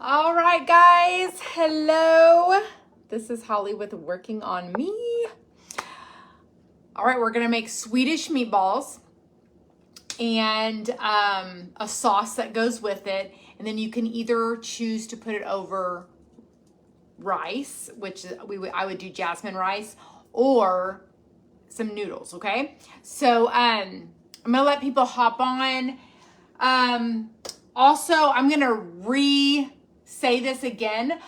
All right, guys. Hello. This is Holly with Working on Me. All right, we're going to make Swedish meatballs and a sauce that goes with it. And then you can either choose to put it over rice, which I would do jasmine rice, or some noodles, okay? So I'm going to let people hop on. Also, I'm going to say this again.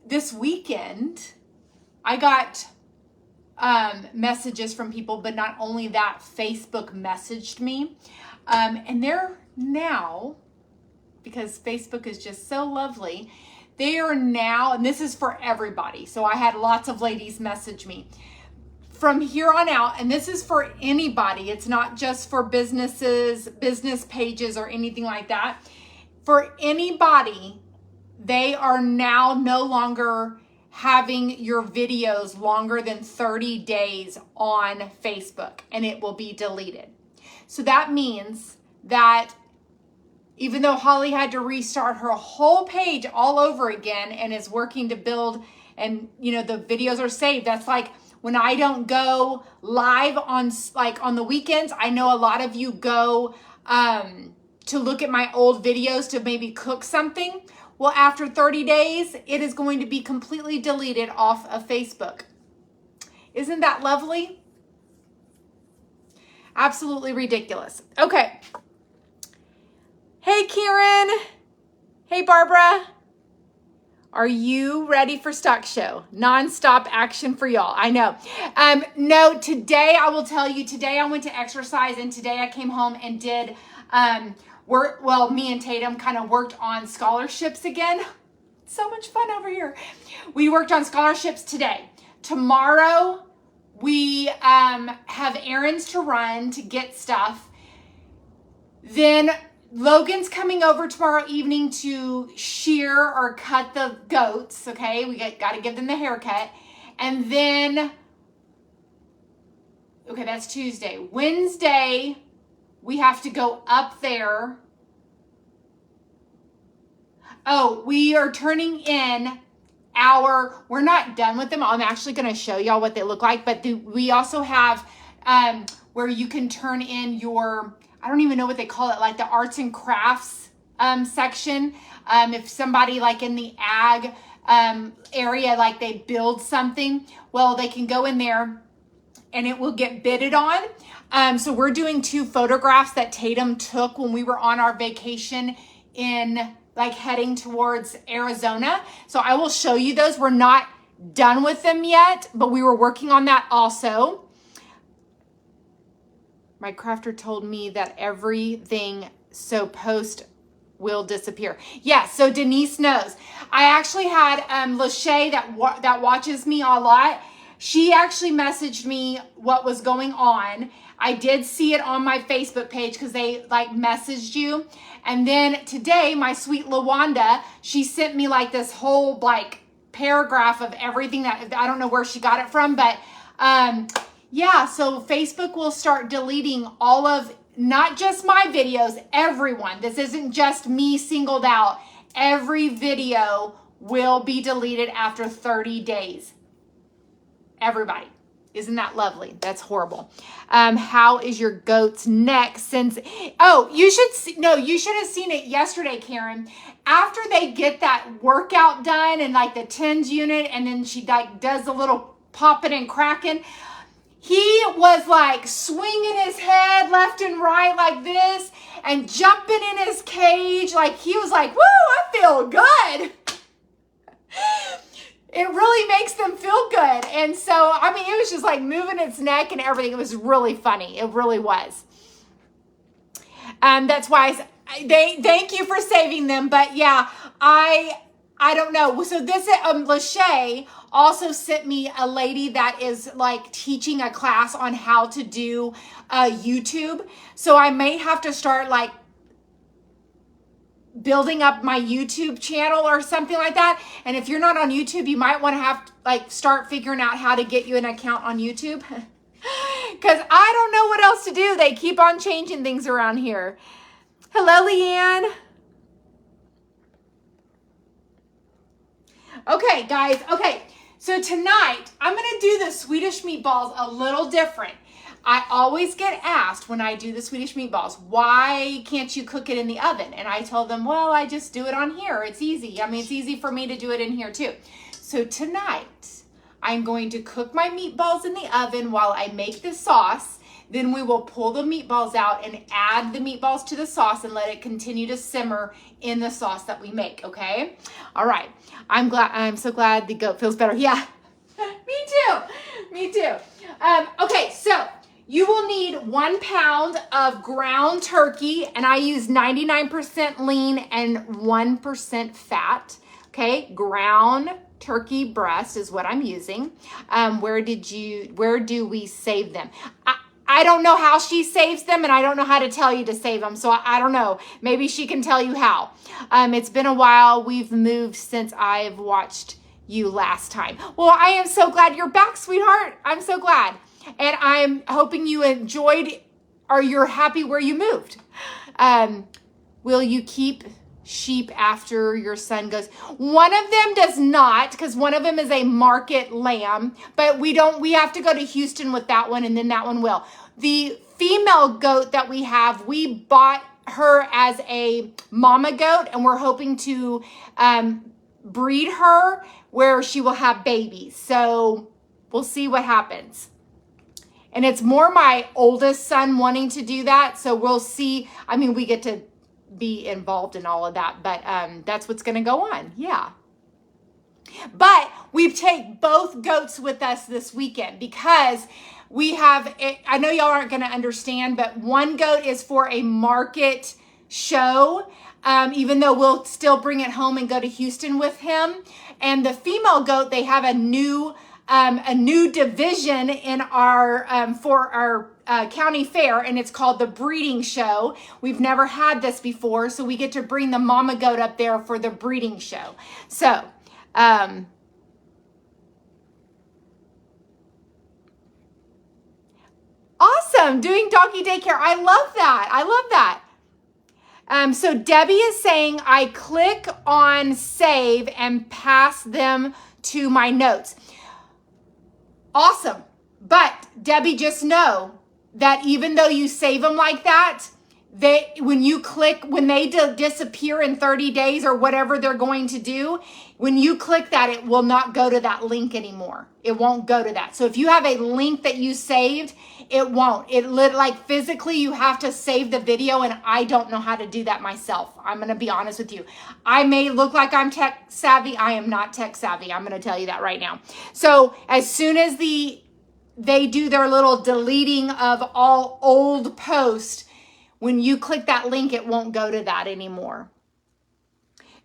This weekend, I got messages from people, but not only that, Facebook messaged me. And they're now, because Facebook is just so lovely, they are now, and this is for everybody. So I had lots of ladies message me. From here on out, and this is for anybody, it's not just for businesses, business pages, or anything like that. For anybody, they are now no longer having your videos longer than 30 days on Facebook, and it will be deleted. So that means that even though Holly had to restart her whole page all over again and is working to build, and the videos are saved, that's like when I don't go live on the weekends. I know a lot of you go to look at my old videos to maybe cook something. Well, after 30 days, it is going to be completely deleted off of Facebook. Isn't that lovely? Absolutely ridiculous. Okay. Hey, Karen. Hey, Barbara. Are you ready for Stock Show? Non-stop action for y'all. I know. No, today I will tell you, today I went to exercise, and today I came home and did me and Tatum kind of worked on scholarships again. So much fun over here. We worked on scholarships today. Tomorrow, we have errands to run to get stuff. Then Logan's coming over tomorrow evening to shear or cut the goats, okay? We got to give them the haircut. And then, okay, that's Tuesday. Wednesday, we have to go up there. Oh, we are turning in we're not done with them. I'm actually going to show y'all what they look like, but we also have where you can turn in your, I don't even know what they call it, like the arts and crafts section. If somebody like in the ag area, like they build something, well, they can go in there and it will get bidded on. So we're doing 2 photographs that Tatum took when we were on our vacation in heading towards Arizona. So I will show you those. We're not done with them yet, but we were working on that also. My crafter told me that everything post will disappear. Yeah, so Denise knows. I actually had Lachey that watches me a lot. She actually messaged me what was going on. I did see it on my Facebook page because they messaged you. And then today, my sweet LaWanda, she sent me this whole paragraph of everything that I don't know where she got it from, but yeah, so Facebook will start deleting all of, not just my videos, everyone. This isn't just me singled out. Every video will be deleted after 30 days. Everybody. Isn't that lovely? That's horrible. How is your goat's neck since? Oh, you should have seen it yesterday, Karen. After they get that workout done and the TENS unit, and then she does a little popping and cracking. He was swinging his head left and right like this and jumping in his cage. He was like, woo, I feel good. It really makes them feel good. And so, it was just moving its neck and everything. It was really funny. It really was. That's why thank you for saving them. But yeah, I don't know. So this, Lachey also sent me a lady that is teaching a class on how to do YouTube. So I may have to start building up my YouTube channel or something like that. And if you're not on YouTube, you might want to have start figuring out how to get you an account on YouTube. Because I don't know what else to do. They keep on changing things around here. Hello, Leanne. Okay, guys. Okay, so tonight I'm going to do the Swedish meatballs a little different. I always get asked when I do the Swedish meatballs, why can't you cook it in the oven? And I tell them, well, I just do it on here. It's easy. I mean, it's easy for me to do it in here too. So tonight, I'm going to cook my meatballs in the oven while I make the sauce. Then we will pull the meatballs out and add the meatballs to the sauce and let it continue to simmer in the sauce that we make, okay? All right. I'm so glad the goat feels better. Yeah, me too. Me too. Okay, so you will need 1 pound of ground turkey, and I use 99% lean and 1% fat. Okay, ground turkey breast is what I'm using. Where do we save them? I don't know how she saves them, and I don't know how to tell you to save them. So I don't know. Maybe she can tell you how. It's been a while. We've moved since I've watched you last time. Well, I am so glad you're back, sweetheart. I'm so glad. And I'm hoping you enjoyed or you're happy where you moved. Will you keep sheep after your son goes? One of them does not, because one of them is a market lamb, but we have to go to Houston with that one, and then that one will. The female goat that we have, we bought her as a mama goat, and we're hoping to breed her where she will have babies. So we'll see what happens. And it's more my oldest son wanting to do that. So we'll see. I mean, we get to be involved in all of that, but that's what's going to go on. Yeah. But we take both goats with us this weekend because we have, I know y'all aren't going to understand, but one goat is for a market show, even though we'll still bring it home and go to Houston with him. And the female goat, they have a new division in our for our county fair, and it's called the breeding show. We've never had this before, so we get to bring the mama goat up there for the breeding show. So awesome, doing doggy daycare. I love that. I love that. So Debbie is saying I click on save and pass them to my notes. Awesome. But Debbie, just know that even though you save them like that, when they disappear in 30 days or whatever they're going to do, when you click that, it will not go to that link anymore. It won't go to that. So if you have a link that you saved, it won't. Like physically, you have to save the video, and I don't know how to do that myself. I'm going to be honest with you. I may look like I'm tech savvy. I am not tech savvy. I'm going to tell you that right now. So as soon as they do their little deleting of all old posts, when you click that link, it won't go to that anymore.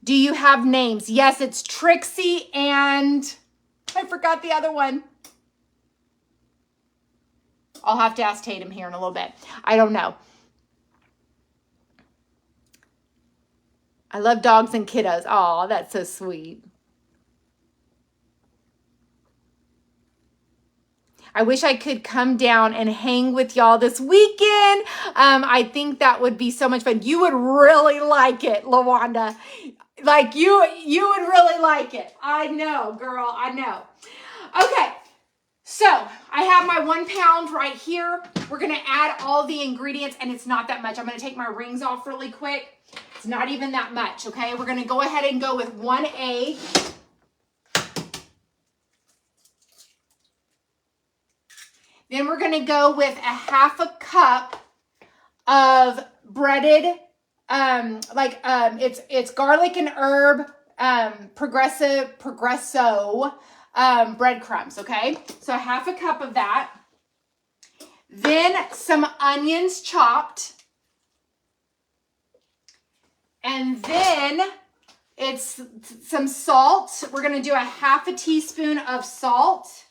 Do you have names? Yes, it's Trixie and I forgot the other one. I'll have to ask Tatum here in a little bit. I don't know. I love dogs and kiddos. Oh, that's so sweet. I wish I could come down and hang with y'all this weekend. I think that would be so much fun. You would really like it, LaWanda. Like you would really like it. I know, girl, I know. Okay, so I have my 1 pound right here. We're gonna add all the ingredients, and it's not that much. I'm gonna take my rings off really quick. It's not even that much, okay? We're gonna go ahead and go with 1 egg. Then we're going to go with a 1/2 cup of breaded, it's garlic and herb, progresso breadcrumbs, okay? So 1/2 cup of that. Then some onions chopped. And then it's some salt. We're going to do a 1/2 teaspoon of salt.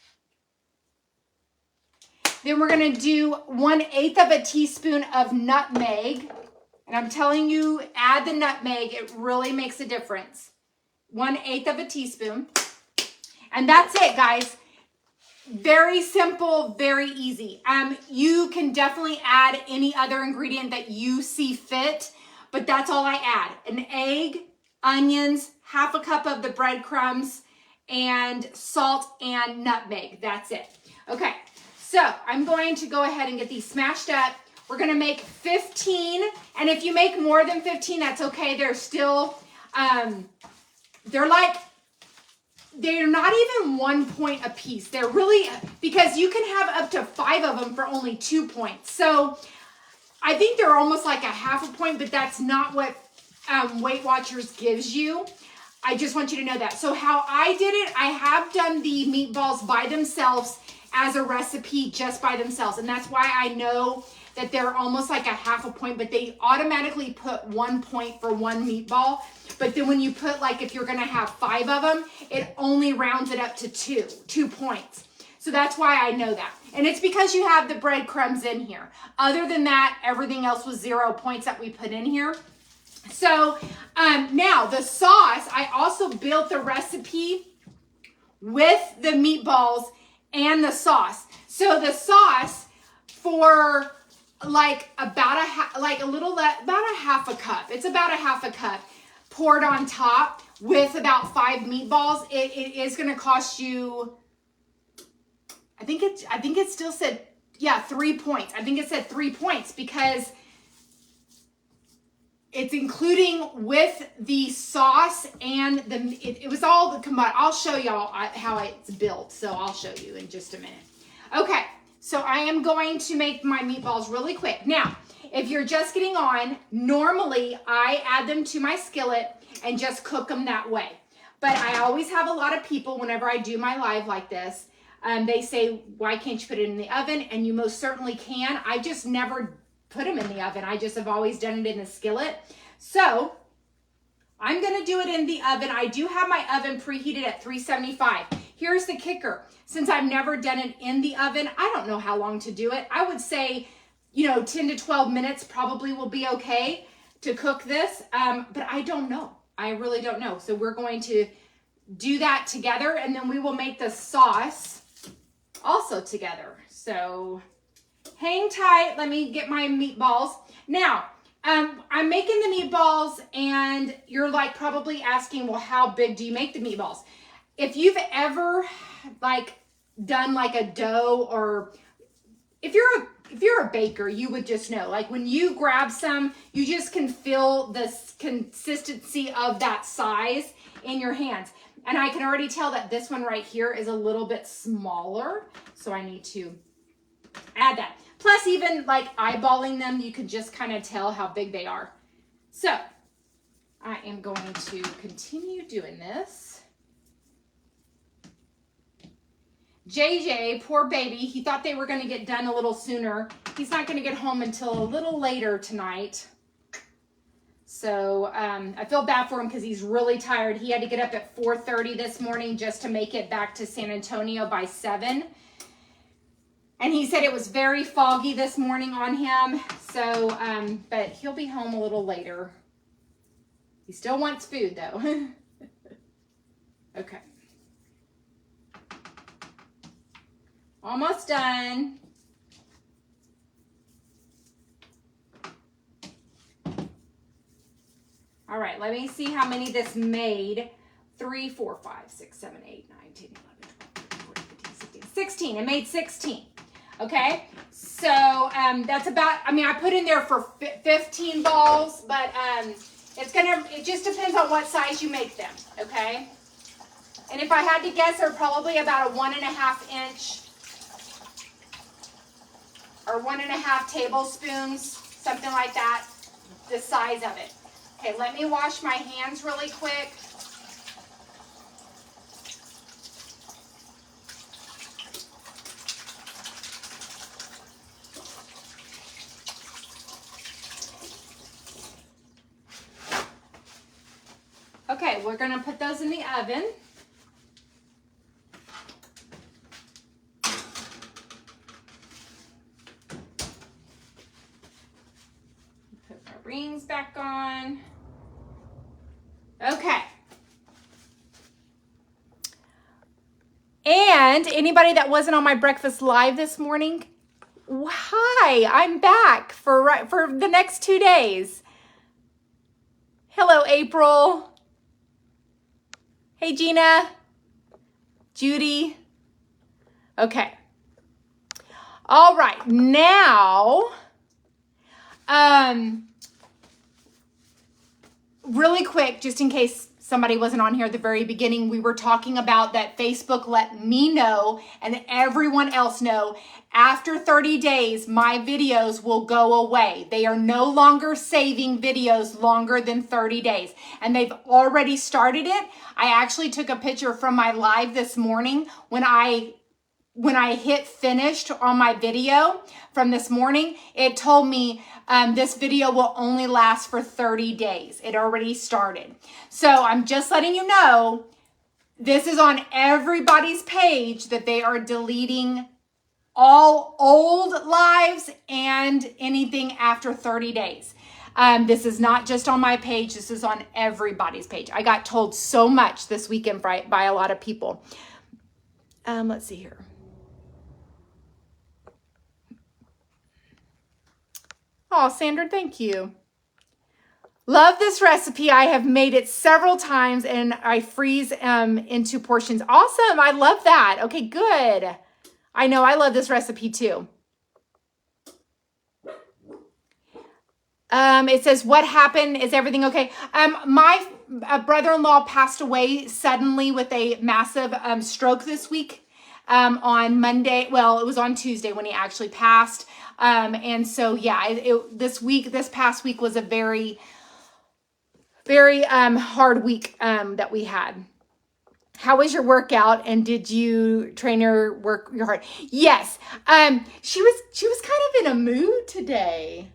Then we're going to do 1/8 of a teaspoon of nutmeg. And I'm telling you, add the nutmeg. It really makes a difference. 1/8 of a teaspoon. And that's it, guys. Very simple, very easy. You can definitely add any other ingredient that you see fit, but that's all I add. An egg, onions, 1/2 cup of the breadcrumbs, and salt and nutmeg. That's it. Okay, so I'm going to go ahead and get these smashed up. We're gonna make 15, and if you make more than 15, that's okay. They're still, they're not even 1 point a piece. They're really, because you can have up to 5 of them for only 2 points. So I think they're almost like a half a point, but that's not what Weight Watchers gives you. I just want you to know that. So how I did it, I have done the meatballs by themselves as a recipe just by themselves. And that's why I know that they're almost like a half a point, but they automatically put 1 point for one meatball. But then when you put, like, if you're gonna have 5 of them, it only rounds it up to 2 points. So that's why I know that. And it's because you have the breadcrumbs in here. Other than that, everything else was 0 points that we put in here. So now the sauce, I also built the recipe with the meatballs and the sauce. So the sauce for like about a half a cup. It's about a half a cup poured on top with about 5 meatballs. It is going to cost you, I think it still said, yeah, 3 points. I think it said 3 points because it's including with the sauce and it was all the combined. I'll show y'all how it's built. So I'll show you in just a minute. Okay. So I am going to make my meatballs really quick. Now, if you're just getting on, normally I add them to my skillet and just cook them that way. But I always have a lot of people whenever I do my live like this, they say, why can't you put it in the oven? And you most certainly can. I just never put them in the oven. I just have always done it in the skillet. So I'm going to do it in the oven. I do have my oven preheated at 375. Here's the kicker. Since I've never done it in the oven, I don't know how long to do it. I would say, 10 to 12 minutes probably will be okay to cook this. But I don't know. I really don't know. So we're going to do that together, and then we will make the sauce also together. So hang tight. Let me get my meatballs. Now, I'm making the meatballs, and you're like probably asking, well, how big do you make the meatballs? If you've ever done like a dough, or if you're a baker, you would just know, like when you grab some, you just can feel the consistency of that size in your hands. And I can already tell that this one right here is a little bit smaller. So I need to add that. Plus, even like eyeballing them, you can just kind of tell how big they are. So I am going to continue doing this. JJ, poor baby, he thought they were going to get done a little sooner. He's not going to get home until a little later tonight. So I feel bad for him because he's really tired. He had to get up at 4:30 this morning just to make it back to San Antonio by 7. And he said it was very foggy this morning on him. So, but he'll be home a little later. He still wants food though. Okay. Almost done. All right, let me see how many this made. 3, 4, 5, 6, 7, 8, 9, 10, 11, 12, 13, 14, 15, 16, 16. It made 16. Okay, so that's about, I put in there for 15 balls, but it just depends on what size you make them, okay? And if I had to guess, they're probably about a 1.5 inch or 1.5 tablespoons, something like that, the size of it. Okay, let me wash my hands really quick. Okay, we're gonna put those in the oven. Put my rings back on. Okay. And anybody that wasn't on my breakfast live this morning, hi, I'm back for the next 2 days. Hello, April. Hey, Gina. Judy. Okay. All right. Now, really quick, just in case somebody wasn't on here at the very beginning, we were talking about that Facebook let me know and everyone else know after 30 days, my videos will go away. They are no longer saving videos longer than 30 days. And they've already started it. I actually took a picture from my live this morning when I hit finished on my video from this morning. It told me this video will only last for 30 days. It already started. So I'm just letting you know, this is on everybody's page that they are deleting all old lives and anything after 30 days. This is not just on my page. This is on everybody's page. I got told so much this weekend by a lot of people. Let's see here. Oh, Sandra, thank you. Love this recipe. I have made it several times and I freeze into portions. Awesome. I love that. Okay, good. I know I love this recipe too. It says, what happened? Is everything okay? My brother-in-law passed away suddenly with a massive stroke this week on Monday. Well, it was on Tuesday when he actually passed. And so, yeah, this past week was a very, very hard week that we had. How was your workout? And did you train her work your heart? Yes. She was kind of in a mood today.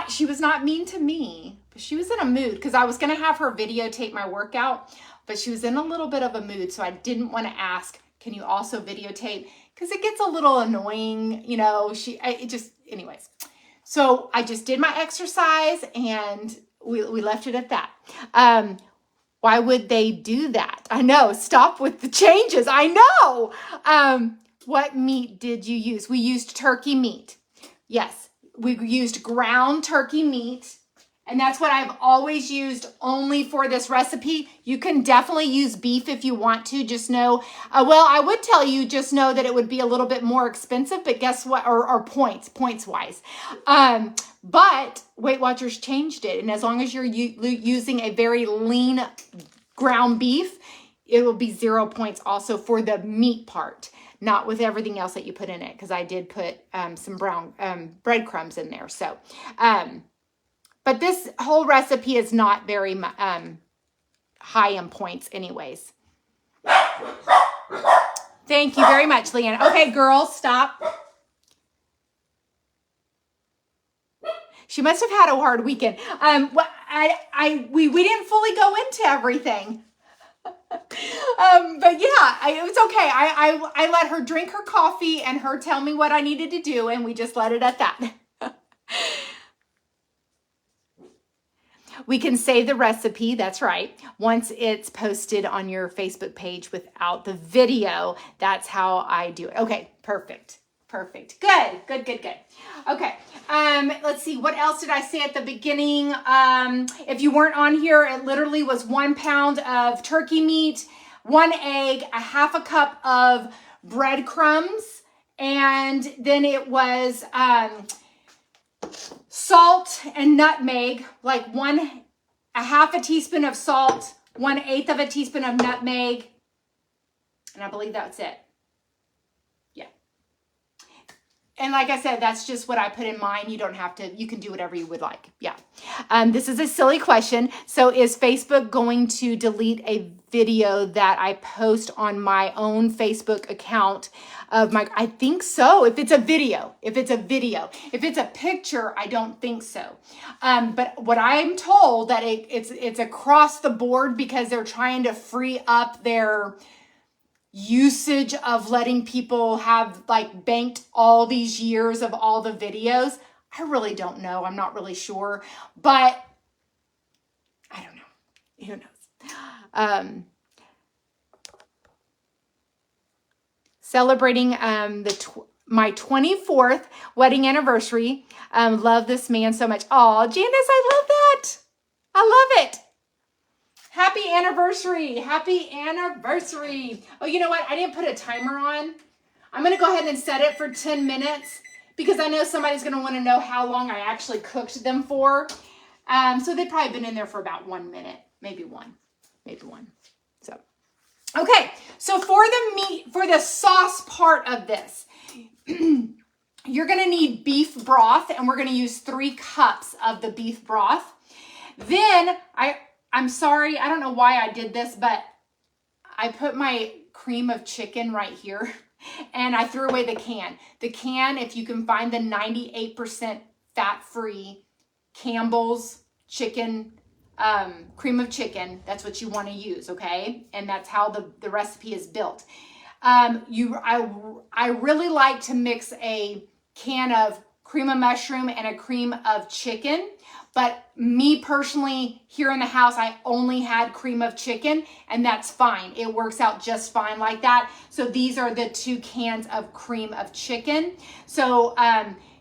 She was not mean to me, but she was in a mood because I was going to have her videotape my workout, but she was in a little bit of a mood. So I didn't want to ask, can you also videotape? Because it gets a little annoying, you know, anyways. So I just did my exercise and we left it at that. Why would they do that? I know, stop with the changes. I know. What meat did you use? We used turkey meat. Yes. We used ground turkey meat, and that's what I've always used only for this recipe. You can definitely use beef if you want to. Just know, well, I would tell you, just know that it would be a little bit more expensive, but guess what? Or points wise. But Weight Watchers changed it, and as long as you're using a very lean ground beef, it will be 0 points also for the meat part. Not with everything else that you put in it, because I did put some brown breadcrumbs in there. So, but this whole recipe is not very high in points anyways. Thank you very much, Leanne. Okay, girls, stop. She must have had a hard weekend. We didn't fully go into everything. But yeah, it was okay. I let her drink her coffee and her tell me what I needed to do, and we just let it at that. We can save the recipe, that's right, once it's posted on your Facebook page without the video. That's how I do it. Okay, perfect. Good. Okay, let's see, what else did I say at the beginning? If you weren't on here, it literally was 1 pound of turkey meat, 1 egg, a ½ a cup of breadcrumbs, and then it was salt and nutmeg, like a ½ a teaspoon of salt, 1/8 of a teaspoon of nutmeg, and I believe that's it. And like I said, that's just what I put in mine. You don't have to, you can do whatever you would like. Yeah. This is a silly question. So is Facebook going to delete a video that I post on my own Facebook account of I think so. If it's a video. If it's a picture, I don't think so. But what I'm told that it's across the board because they're trying to free up their usage of letting people have banked all these years of all the videos. I really don't know. I'm not really sure, but I don't know. Who knows? Celebrating my 24th wedding anniversary. Love this man so much. Oh, Janice, I love that. I love it. Happy anniversary. Happy anniversary. Oh, you know what? I didn't put a timer on. I'm going to go ahead and set it for 10 minutes because I know somebody's going to want to know how long I actually cooked them for. So they've probably been in there for about 1 minute, maybe one. So, okay. So for the sauce part of this, you're going to need beef broth, and we're going to use 3 cups of the beef broth. Then I'm sorry, I don't know why I did this, but I put my cream of chicken right here and I threw away the can. The can, if you can find the 98% fat-free Campbell's chicken, cream of chicken, that's what you want to use, okay? And that's how the recipe is built. I really like to mix a can of cream of mushroom and a cream of chicken. But me personally, here in the house, I only had cream of chicken, and that's fine. It works out just fine like that. So these are the 2 cans of cream of chicken. So,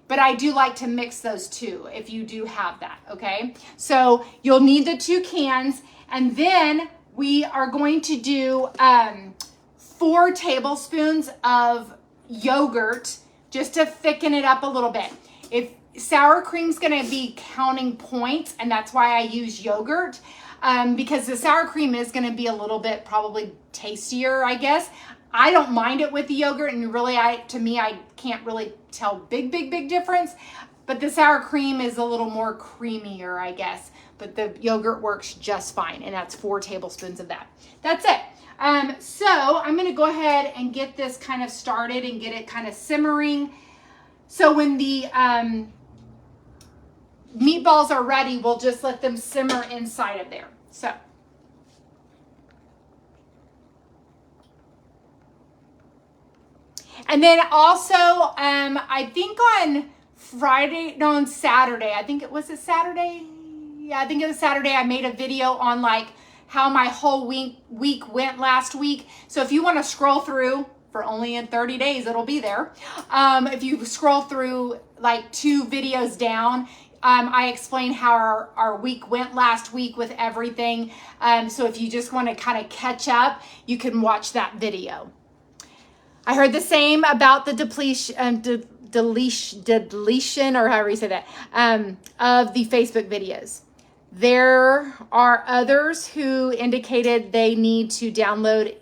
but I do like to mix those 2 if you do have that, okay? So you'll need the 2 cans, and then we are going to do 4 tablespoons of yogurt just to thicken it up a little bit. If sour cream's going to be counting points, and that's why I use yogurt, because the sour cream is going to be a little bit probably tastier, I guess. I don't mind it with the yogurt, and really, to me, I can't really tell big difference, but the sour cream is a little more creamier, I guess, but the yogurt works just fine, and that's 4 tablespoons of that. That's it. So I'm going to go ahead and get this kind of started and get it kind of simmering. So when the meatballs are ready, we'll just let them simmer inside of there. So. And then also, I think on Saturday, I think it was Saturday? Yeah, I think it was Saturday, I made a video on like how my whole week went last week. So if you want to scroll through, for only in 30 days, it'll be there. If you scroll through like 2 videos down, I explain how our week went last week with everything. So if you just want to kind of catch up, you can watch that video. I heard the same about the deletion, or however you say that, of the Facebook videos. There are others who indicated they need to download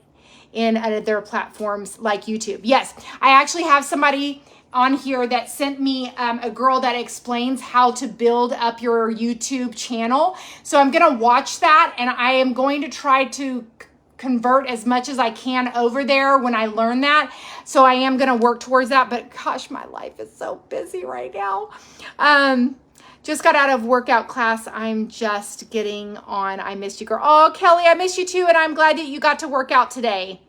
in their platforms like YouTube. Yes, I actually have somebody on here that sent me a girl that explains how to build up your YouTube channel. So I'm going to watch that, and I am going to try to convert as much as I can over there when I learn that. So I am going to work towards that, but gosh, my life is so busy right now. Just got out of workout class. I'm just getting on. I missed you, girl. Oh, Kelly, I missed you too, and I'm glad that you got to work out today.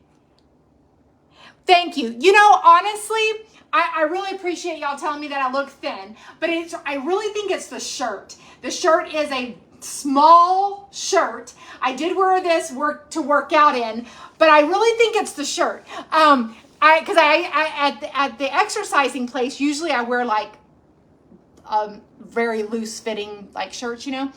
Thank you. You know, honestly, I really appreciate y'all telling me that I look thin, but I really think it's the shirt. The shirt is a small shirt. I did wear this to work out in, but I really think it's the shirt. Because at the exercising place, usually I wear like very loose fitting like shirts, you know.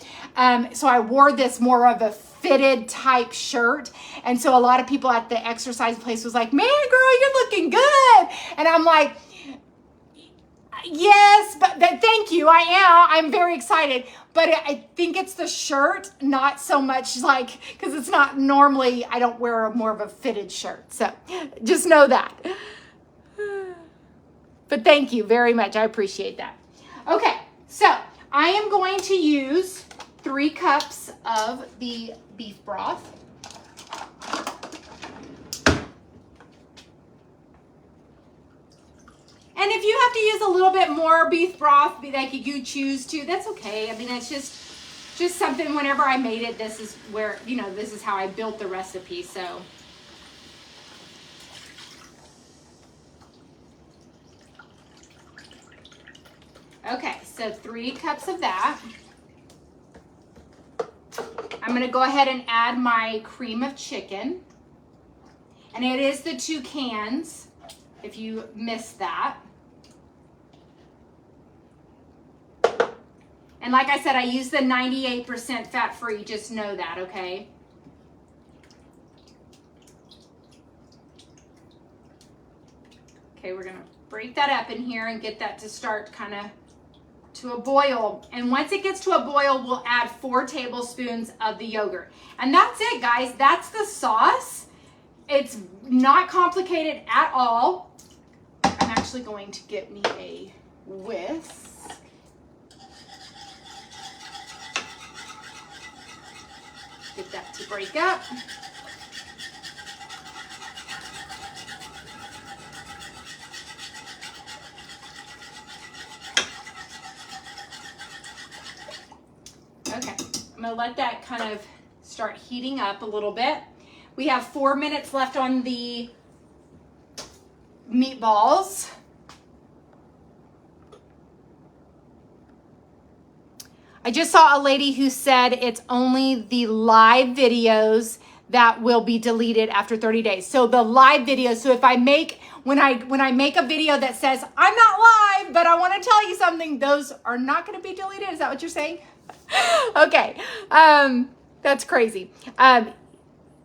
So I wore this more of a fitted type shirt, and so a lot of people at the exercise place was like, "Man, girl, you're looking good," and I'm like, "Yes, but thank you. I'm very excited." But I think it's the shirt, not so much like, because it's not normally, I don't wear more of a fitted shirt. So just know that. But thank you very much. I appreciate that. Okay, so I am going to use 3 cups of the beef broth. And if you have to use a little bit more beef broth, like you choose to, that's okay. I mean, it's just something, whenever I made it, this is where, you know, this is how I built the recipe, so. Okay, so 3 cups of that. I'm gonna go ahead and add my cream of chicken. And it is the 2 cans, if you missed that. And like I said, I use the 98% fat-free, just know that, okay? Okay, we're gonna break that up in here and get that to start kind of to a boil. And once it gets to a boil, we'll add 4 tablespoons of the yogurt. And that's it, guys. That's the sauce. It's not complicated at all. I'm actually going to get me a whisk. Get that to break up. Okay, I'm gonna let that kind of start heating up a little bit. We have 4 minutes left on the meatballs. I just saw a lady who said it's only the live videos that will be deleted after 30 days. So the live videos, so if I make, when I make a video that says, I'm not live, but I wanna tell you something, those are not gonna be deleted. Is that what you're saying? Okay, that's crazy.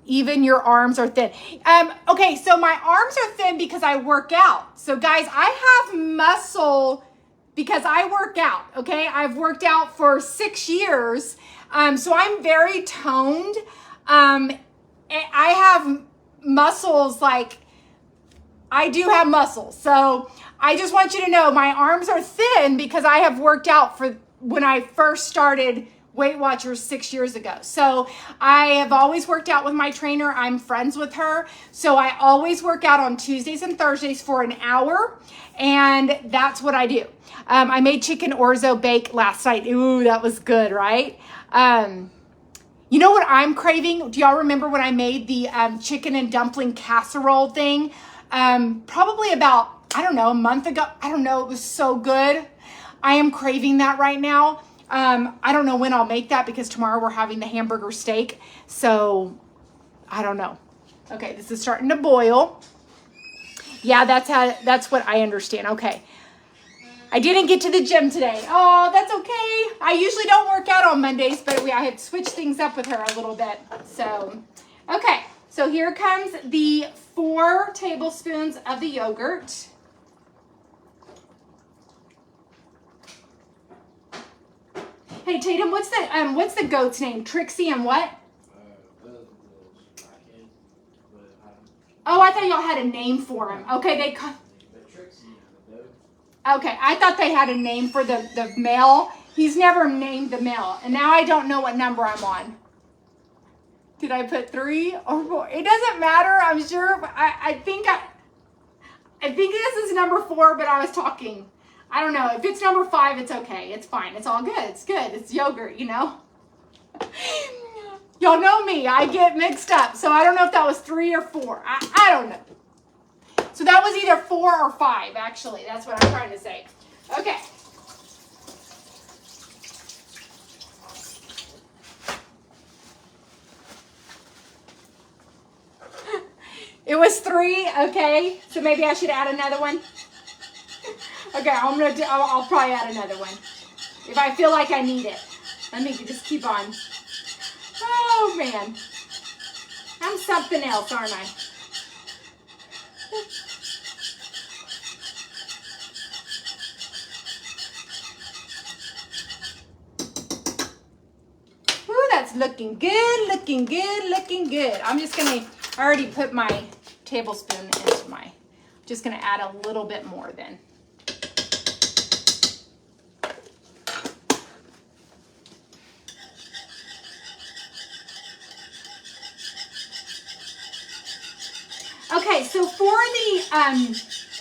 Even your arms are thin. Okay, so my arms are thin because I work out. So guys, I have muscle because I work out, okay? I've worked out for 6 years, so I'm very toned. I have muscles, like, I do have muscles. So I just want you to know my arms are thin because I have worked out for when I first started Weight Watchers 6 years ago. So I have always worked out with my trainer. I'm friends with her. So I always work out on Tuesdays and Thursdays for an hour. And that's what I do. I made chicken orzo bake last night. Ooh, that was good, right? You know what I'm craving? Do y'all remember when I made the chicken and dumpling casserole thing? Probably about, I don't know, a month ago. I don't know. It was so good. I am craving that right now. I don't know when I'll make that because tomorrow we're having the hamburger steak. So I don't know. Okay, this is starting to boil. Yeah, that's what I understand. Okay. I didn't get to the gym today. Oh, that's okay. I usually don't work out on Mondays, but I had switched things up with her a little bit. So, okay. So here comes the 4 tablespoons of the yogurt. Hey Tatum, what's the goat's name? Trixie and what? Oh, I thought y'all had a name for him. Okay, okay, I thought they had a name for the male. He's never named the male, and now I don't know what number I'm on. Did I put 3 or 4? It doesn't matter. I'm sure. I think this is number 4, but I was talking. I don't know. If it's number 5, it's okay. It's fine. It's all good. It's good. It's yogurt, you know? Y'all know me. I get mixed up. So I don't know if that was 3 or 4. I don't know. So that was either 4 or 5, actually. That's what I'm trying to say. Okay. It was 3, okay? So maybe I should add another one. Okay, I'll probably add another one if I feel like I need it. Let me just keep on. Oh man, I'm something else, aren't I? Ooh, that's looking good, looking good, looking good. I already put my tablespoon into my, just gonna add a little bit more then. Okay, so for the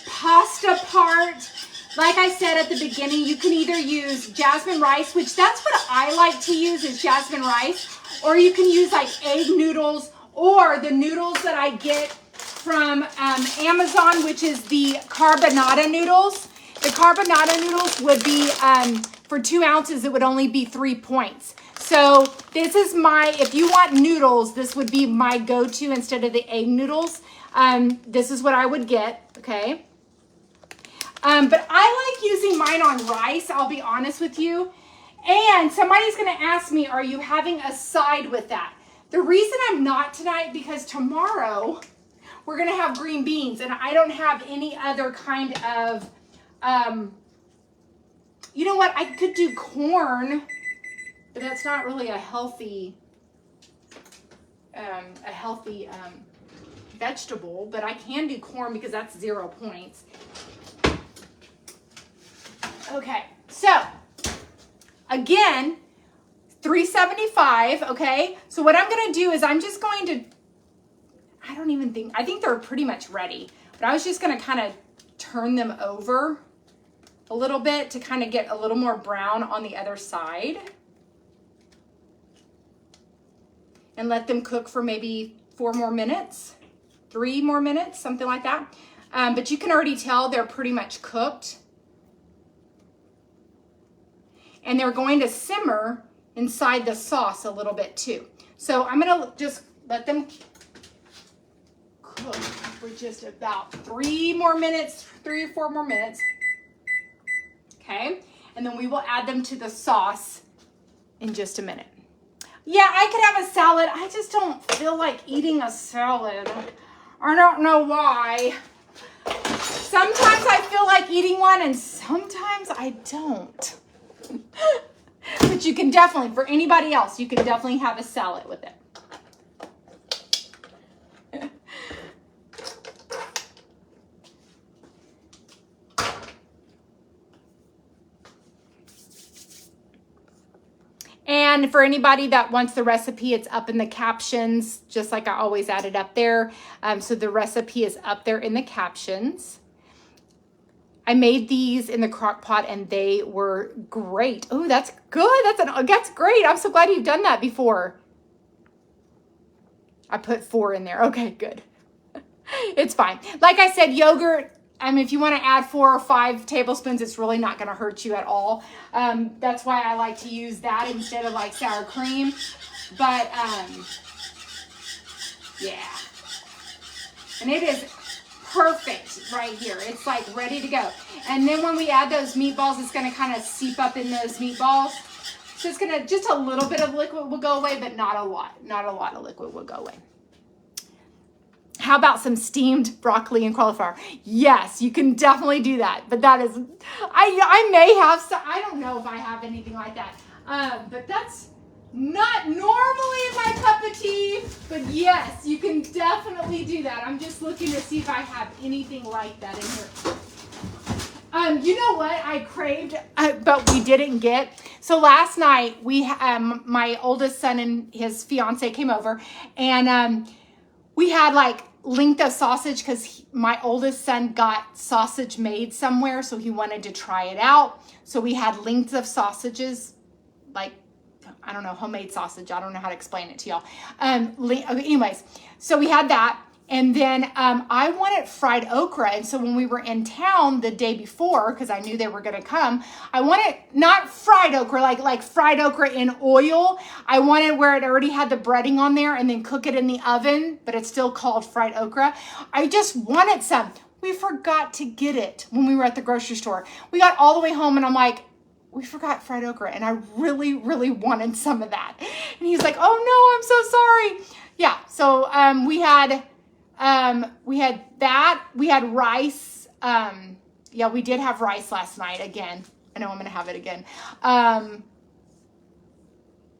pasta part, like I said at the beginning, you can either use jasmine rice, which that's what I like to use is jasmine rice, or you can use like egg noodles or the noodles that I get from Amazon, which is the carbonara noodles. The carbonara noodles would be, for 2 ounces, it would only be 3 points. So this is if you want noodles, this would be my go-to instead of the egg noodles. This is what I would get, okay? But I like using mine on rice, I'll be honest with you. And somebody's gonna ask me, are you having a side with that? The reason I'm not tonight, because tomorrow we're gonna have green beans, and I don't have any other kind of, you know what? I could do corn, but that's not really a healthy vegetable, but I can do corn because that's 0 points. Okay, so again, 375, okay? So what I'm gonna do is I'm just going to, I think they're pretty much ready, but I was just gonna kind of turn them over a little bit to kind of get a little more brown on the other side. And let them cook for maybe 4 more minutes, 3 more minutes, something like that. But you can already tell they're pretty much cooked. And they're going to simmer inside the sauce a little bit too. So I'm gonna just let them cook for just about 3 more minutes, 3 or 4 more minutes. Okay, and then we will add them to the sauce in just a minute. Yeah, I could have a salad. I just don't feel like eating a salad. I don't know why. Sometimes I feel like eating one and sometimes I don't. But you can definitely, for anybody else, you can definitely have a salad with it. And for anybody that wants the recipe, it's up in the captions, just like I always add it up there. So the recipe is up there in the captions. I made these in the crock pot and they were great. Oh, that's good. That's great. I'm so glad you've done that before. I put 4 in there. Okay, good. It's fine. Like I said, yogurt, if you want to add 4 or 5 tablespoons, it's really not going to hurt you at all. That's why I like to use that instead of like sour cream. But yeah. And it is perfect right here. It's like ready to go. And then when we add those meatballs, it's going to kind of seep up in those meatballs. So it's going to, just a little bit of liquid will go away, but not a lot. Not a lot of liquid will go away. How about some steamed broccoli and cauliflower? Yes, you can definitely do that. But that is, I may have some, I don't know if I have anything like that. But that's not normally my cup of tea. But yes, you can definitely do that. I'm just looking to see if I have anything like that in here. You know what I craved, but we didn't get? So last night, my oldest son and his fiance came over, and we had like length of sausage because my oldest son got sausage made somewhere, so he wanted to try it out. So we had lengths of sausages, like, I don't know, homemade sausage. I don't know how to explain it to y'all. Anyways, so we had that. And then I wanted fried okra. And so when we were in town the day before, because I knew they were going to come, I wanted not fried okra, like fried okra in oil. I wanted where it already had the breading on there and then cook it in the oven, but it's still called fried okra. I just wanted some. We forgot to get it when we were at the grocery store. We got all the way home and I'm like, we forgot fried okra. And I really, really wanted some of that. And he's like, oh no, I'm so sorry. Yeah. So we had that. We had rice. Yeah, we did have rice last night again. I know I'm going to have it again.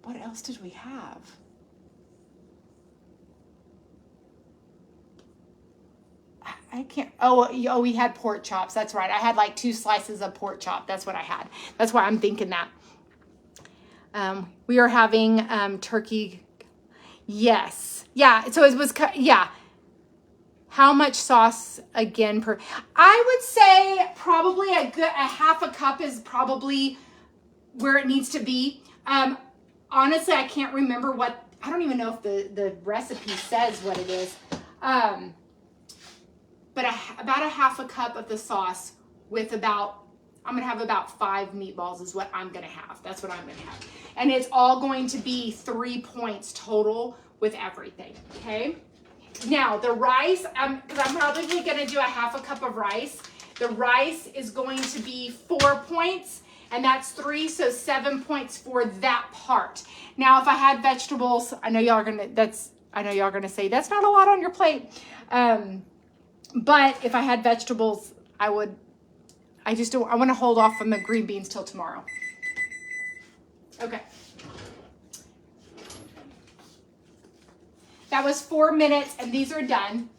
What else did we have? I can't. Oh, we had pork chops. That's right. I had like 2 slices of pork chop. That's what I had. That's why I'm thinking that. We are having turkey. Yes. Yeah. So it was, yeah. How much sauce again per? I would say probably a half a cup is probably where it needs to be. Honestly, I can't remember what, I don't even know if the recipe says what it is. But about a half a cup of the sauce with about, I'm gonna have about 5 meatballs is what I'm gonna have. That's what I'm gonna have. And it's all going to be 3 points total with everything, okay? Now, the rice, because I'm probably going to do a half a cup of rice. The rice is going to be 4 points, and that's 3, so 7 points for that part. Now, if I had vegetables, I know y'all are going to, I know y'all are gonna say that's not a lot on your plate. But if I had vegetables, I would. I want to hold off on the green beans till tomorrow. Okay. That was 4 minutes, and these are done.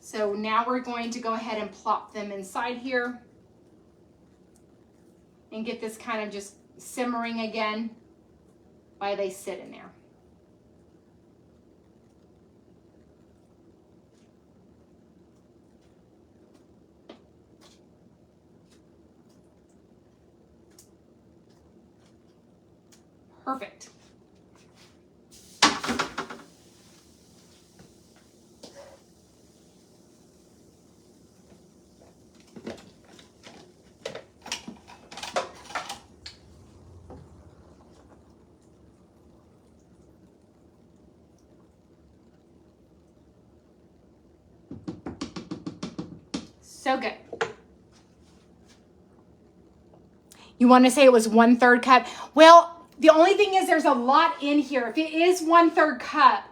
So now we're going to go ahead and plop them inside here and get this kind of just simmering again while they sit in there. Perfect. So good. You want to say it was 1/3 cup? Well, the only thing is there's a lot in here. If it is 1/3 cup,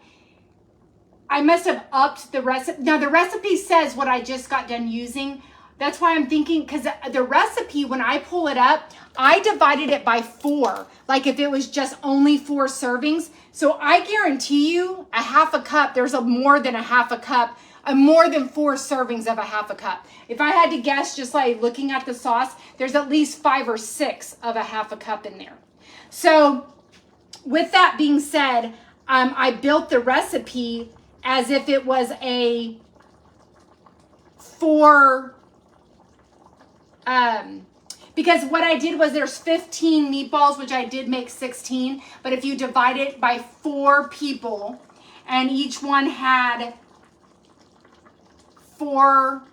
I must have upped the recipe. Now the recipe says what I just got done using. That's why I'm thinking, because the recipe, when I pull it up, I divided it by 4. Like if it was just only 4 servings. So I guarantee you a 1/2 cup, there's more than a 1/2 cup, more than 4 servings of a 1/2 cup. If I had to guess, just like looking at the sauce, there's at least 5 or 6 of a 1/2 cup in there. So with that being said, I built the recipe as if it was a 4, because what I did was there's 15 meatballs, which I did make 16, but if you divide it by 4 people and each one had four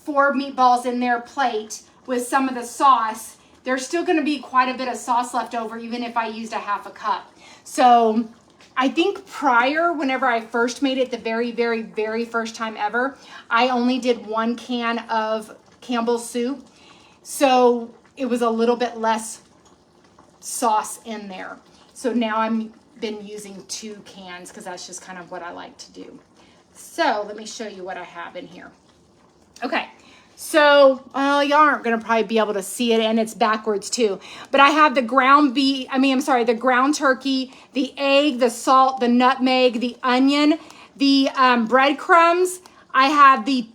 meatballs in their plate with some of the sauce, there's still going to be quite a bit of sauce left over, even if I used a 1/2 cup. So I think prior, whenever I first made it, the very, very, very first time ever, I only did 1 can of Campbell's soup. So it was a little bit less sauce in there. So now I've been using 2 cans because that's just kind of what I like to do. So let me show you what I have in here. Okay. So, well, y'all aren't going to probably be able to see it, and it's backwards too. But I have the the ground turkey, the egg, the salt, the nutmeg, the onion, the breadcrumbs. I have the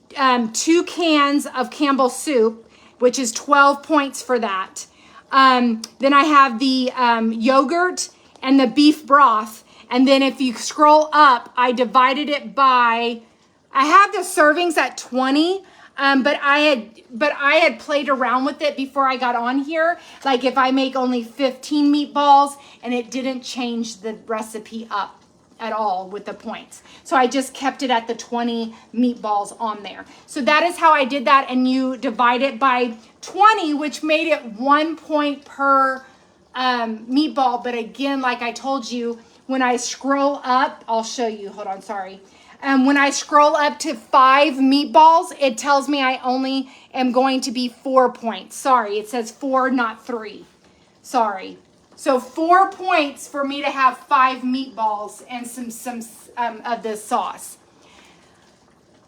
2 cans of Campbell's soup, which is 12 points for that. Then I have the yogurt and the beef broth. And then if you scroll up, I divided it by, I have the servings at 20. But I had played around with it before I got on here. Like if I make only 15 meatballs, and it didn't change the recipe up at all with the points. So I just kept it at the 20 meatballs on there. So that is how I did that. And you divide it by 20, which made it 1 point per meatball. But again, like I told you, when I scroll up, I'll show you, hold on, sorry. When I scroll up to 5 meatballs, it tells me I only am going to be 4 points. Sorry, it says 4, not 3. Sorry. So 4 points for me to have 5 meatballs and some of this sauce.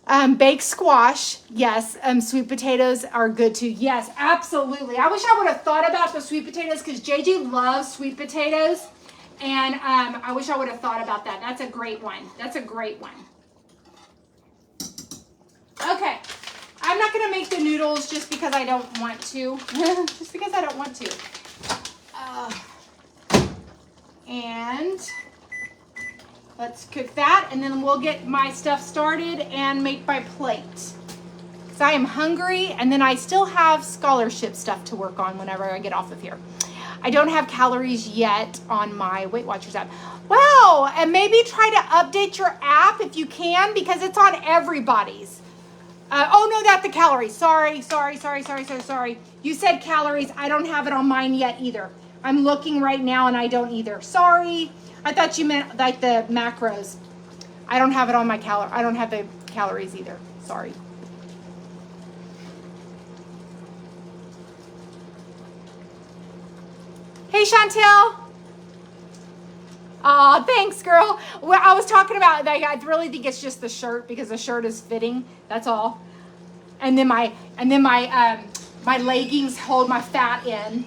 Baked squash, yes. Sweet potatoes are good too. Yes, absolutely. I wish I would have thought about the sweet potatoes because JJ loves sweet potatoes. And I wish I would have thought about that. That's a great one. That's a great one. Okay, I'm not going to make the noodles just because I don't want to. Just because I don't want to. And let's cook that, and then we'll get my stuff started and make my plate. Because I am hungry, and then I still have scholarship stuff to work on whenever I get off of here. I don't have calories yet on my Weight Watchers app. Wow, and maybe try to update your app if you can, because it's on everybody's. Oh, no, not the calories. Sorry. You said calories. I don't have it on mine yet either. I'm looking right now and I don't either. Sorry. I thought you meant like the macros. I don't have it on my I don't have the calories either. Sorry. Hey, Chantel. Oh, thanks, girl. Well, I was talking about, like, I really think it's just the shirt because the shirt is fitting. That's all. And then my leggings hold my fat in.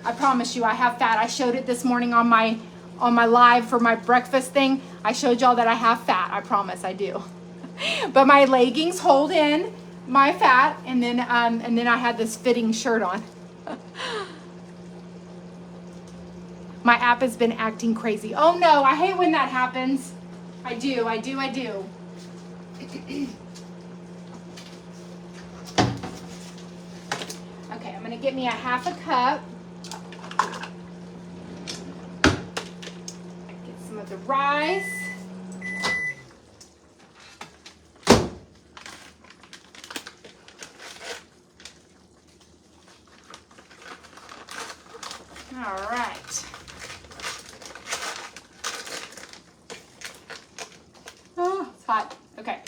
I promise you, I have fat. I showed it this morning on my live for my breakfast thing. I showed y'all that I have fat. I promise I do. But my leggings hold in my fat, and then I had this fitting shirt on. My app has been acting crazy. Oh no, I hate when that happens. I do. Okay, I'm gonna get me a half a cup. Get some of the rice. All right. Oh, it's hot. Okay.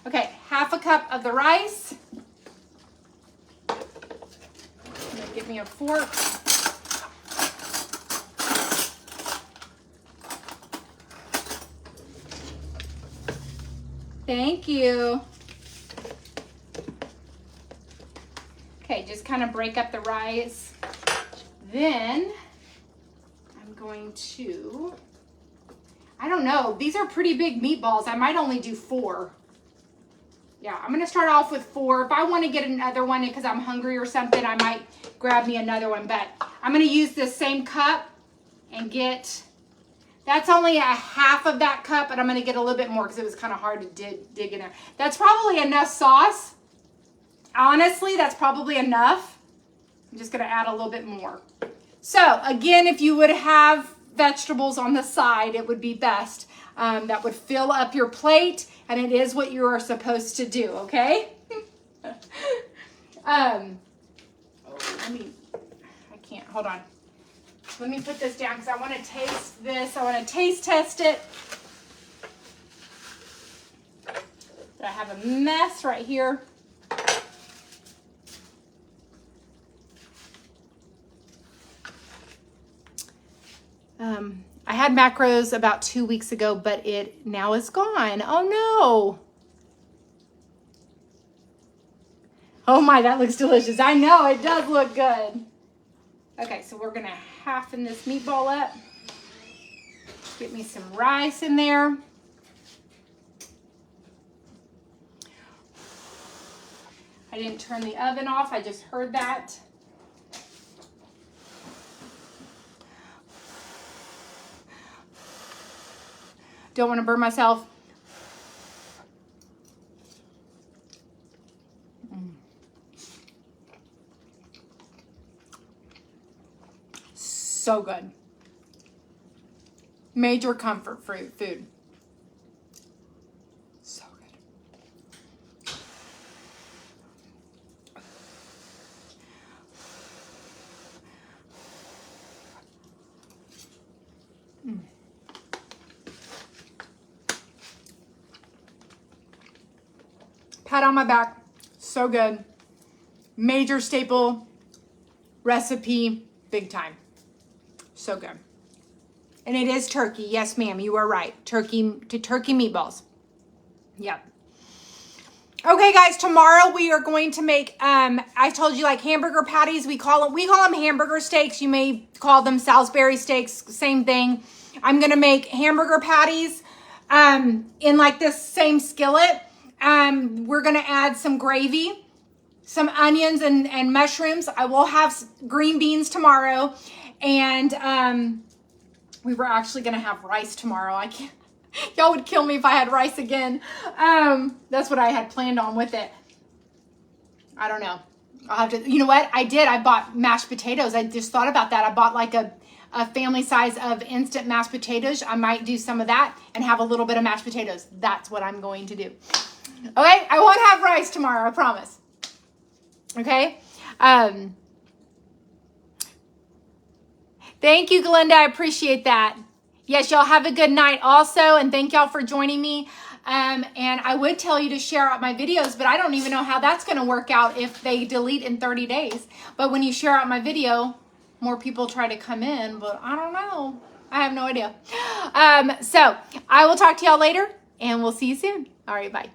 Okay, half a cup of the rice. I'm gonna get me a fork. Thank you. Okay, just kind of break up the rice. Then I'm going to, I don't know, these are pretty big meatballs. I might only do 4. Yeah, I'm going to start off with 4. If I want to get another one because I'm hungry or something, I might grab me another one. But I'm going to use this same cup and get, that's only a half of that cup, but I'm going to get a little bit more because it was kind of hard to dig in there. That's probably enough sauce. Honestly, that's probably enough. I'm just going to add a little bit more. So again, if you would have vegetables on the side, it would be best. That would fill up your plate, and it is what you are supposed to do, okay? I can't, hold on. Let me put this down because I want to taste this. I want to taste test it. I have a mess right here. I had macros about 2 weeks ago, but it now is gone. Oh no. Oh my, that looks delicious. I know, it does look good. Okay, so we're gonna halfen this meatball up. Get me some rice in there. I didn't turn the oven off, I just heard that. Don't want to burn myself. So good. Major comfort food. So good. Pat on my back. So good. Major staple recipe, big time. So good. And it is turkey. Yes, ma'am, you are right. Turkey meatballs. Yep. Okay, guys, tomorrow we are going to make, I told you, like, hamburger patties. We call them hamburger steaks. You may call them Salisbury steaks, same thing. I'm going to make hamburger patties in like this same skillet. We're going to add some gravy, some onions and mushrooms. I will have green beans tomorrow. And we were actually going to have rice tomorrow. I can't, y'all would kill me if I had rice again. That's what I had planned on with it. I don't know. I'll have to, you know what? I bought mashed potatoes. I just thought about that. I bought like a family size of instant mashed potatoes. I might do some of that and have a little bit of mashed potatoes. That's what I'm going to do. Okay, I won't have rice tomorrow, I promise. Okay. Thank you, Glenda. I appreciate that. Yes, y'all have a good night also, and thank y'all for joining me. And I would tell you to share out my videos, but I don't even know how that's going to work out if they delete in 30 days. But when you share out my video, more people try to come in, but I don't know. I have no idea. So I will talk to y'all later, and we'll see you soon. All right, bye.